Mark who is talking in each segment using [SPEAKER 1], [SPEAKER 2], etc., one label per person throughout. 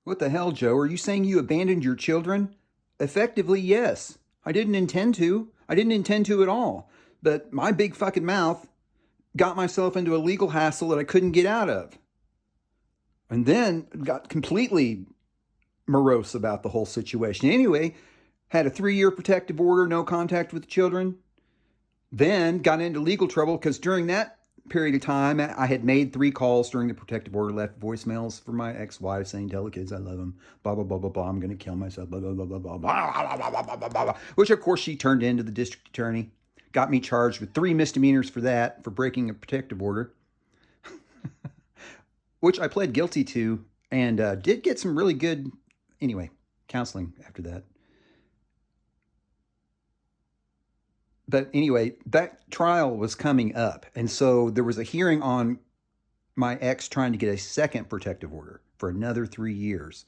[SPEAKER 1] What the hell, Joe? Are you saying you abandoned your children? Effectively, yes. I didn't intend to. I didn't intend to at all. But my big fucking mouth got myself into a legal hassle that I couldn't get out of. And then got completely morose about the whole situation. Anyway, had a 3-year protective order, no contact with the children. Then got into legal trouble because during that period of time, I had made 3 calls during the protective order, left voicemails for my ex-wife saying, tell the kids I love them, blah, blah, blah, blah, blah, I'm going to kill myself, blah, blah, blah, blah, blah, blah, blah, blah, blah, blah, which of course she turned into the district attorney, got me charged with 3 misdemeanors for that, for breaking a protective order, which I pled guilty to and did get some really good, anyway, counseling after that. But anyway, that trial was coming up. And so there was a hearing on my ex trying to get a second protective order for another 3 years.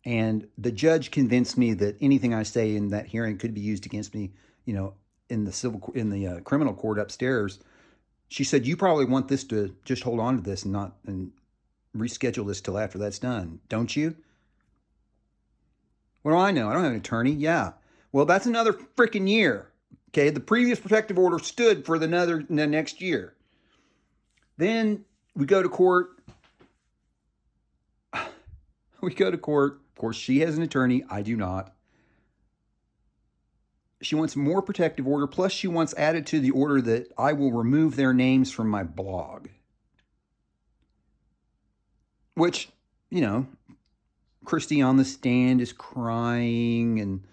[SPEAKER 1] And the judge convinced me that anything I say in that hearing could be used against me, in the criminal court upstairs. She said, you probably want this to just hold on to this and reschedule this till after that's done, don't you? What do I know? I don't have an attorney. Yeah. Well, that's another freaking year. Okay, the previous protective order stood for the next year. Then we go to court. Of course, she has an attorney. I do not. She wants more protective order. Plus, she wants added to the order that I will remove their names from my blog. Which, Christy on the stand is crying and,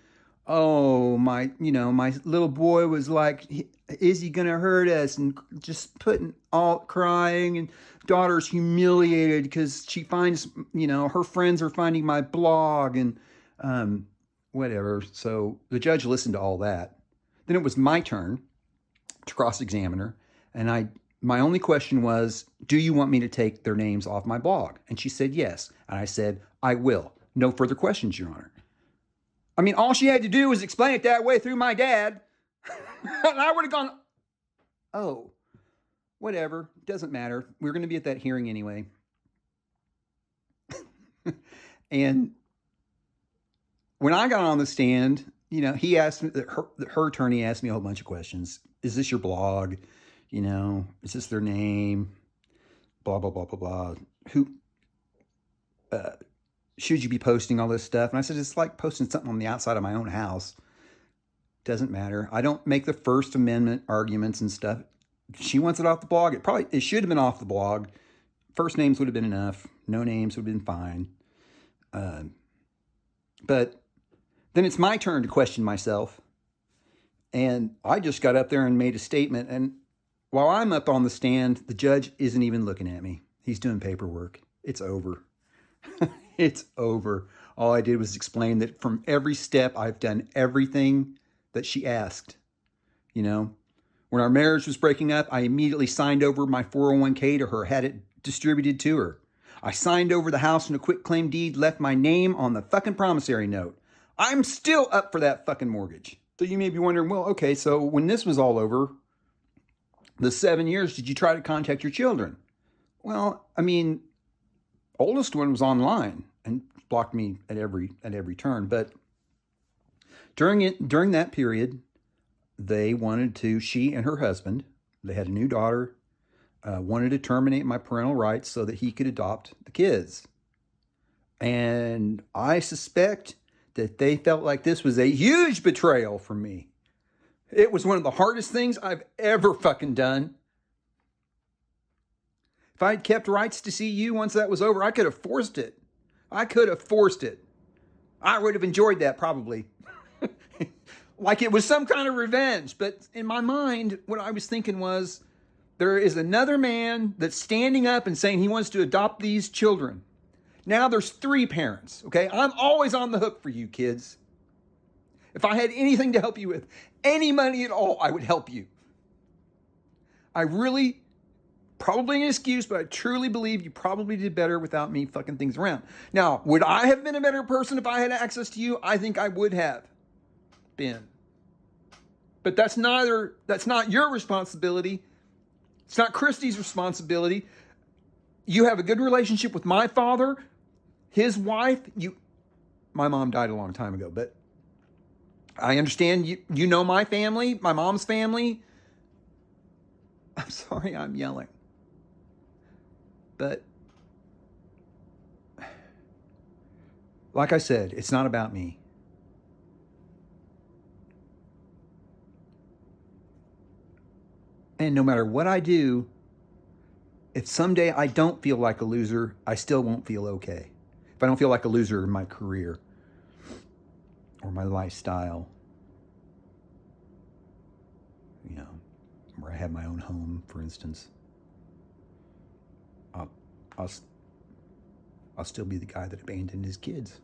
[SPEAKER 1] oh, my little boy was like, is he going to hurt us? And just crying, and daughter's humiliated because she finds, her friends are finding my blog and whatever. So the judge listened to all that. Then it was my turn to cross-examine her. And my only question was, do you want me to take their names off my blog? And she said yes. And I said, I will. No further questions, Your Honor. I mean, all she had to do was explain it that way through my dad. And I would have gone, oh, whatever. Doesn't matter. We're going to be at that hearing anyway. And when I got on the stand, he asked me, her attorney asked me a whole bunch of questions. Is this your blog? Is this their name? Blah, blah, blah, blah, blah. Who, should you be posting all this stuff? And I said, it's like posting something on the outside of my own house. Doesn't matter. I don't make the First Amendment arguments and stuff. She wants it off the blog. It should have been off the blog. First names would have been enough. No names would have been fine. But then it's my turn to question myself. And I just got up there and made a statement. And while I'm up on the stand, the judge isn't even looking at me. He's doing paperwork. It's over. It's over. All I did was explain that from every step, I've done everything that she asked. When our marriage was breaking up, I immediately signed over my 401k to her, had it distributed to her. I signed over the house in a quitclaim deed, left my name on the fucking promissory note. I'm still up for that fucking mortgage. So you may be wondering, well, okay, so when this was all over, the 7 years, did you try to contact your children? Well, oldest one was online and blocked me at every turn. But during that period, they wanted to, she and her husband, they had a new daughter, wanted to terminate my parental rights so that he could adopt the kids. And I suspect that they felt like this was a huge betrayal from me. It was one of the hardest things I've ever fucking done. If I had kept rights to see you once that was over, I could have forced it. I would have enjoyed that probably. Like it was some kind of revenge. But in my mind, what I was thinking was, there is another man that's standing up and saying he wants to adopt these children. Now there's 3 parents, okay? I'm always on the hook for you kids. If I had anything to help you with, any money at all, I would help you. I really, probably an excuse, but I truly believe you probably did better without me fucking things around. Now, would I have been a better person if I had access to you? I think I would have been. But that's not your responsibility. It's not Christy's responsibility. You have a good relationship with my father. His wife, my mom died a long time ago, but I understand you know my family, my mom's family. I'm sorry I'm yelling. But like I said, it's not about me. And no matter what I do, if someday I don't feel like a loser, I still won't feel okay. If I don't feel like a loser in my career or my lifestyle, you know, where I have my own home, for instance, I'll, I'll, I'll still be the guy that abandoned his kids.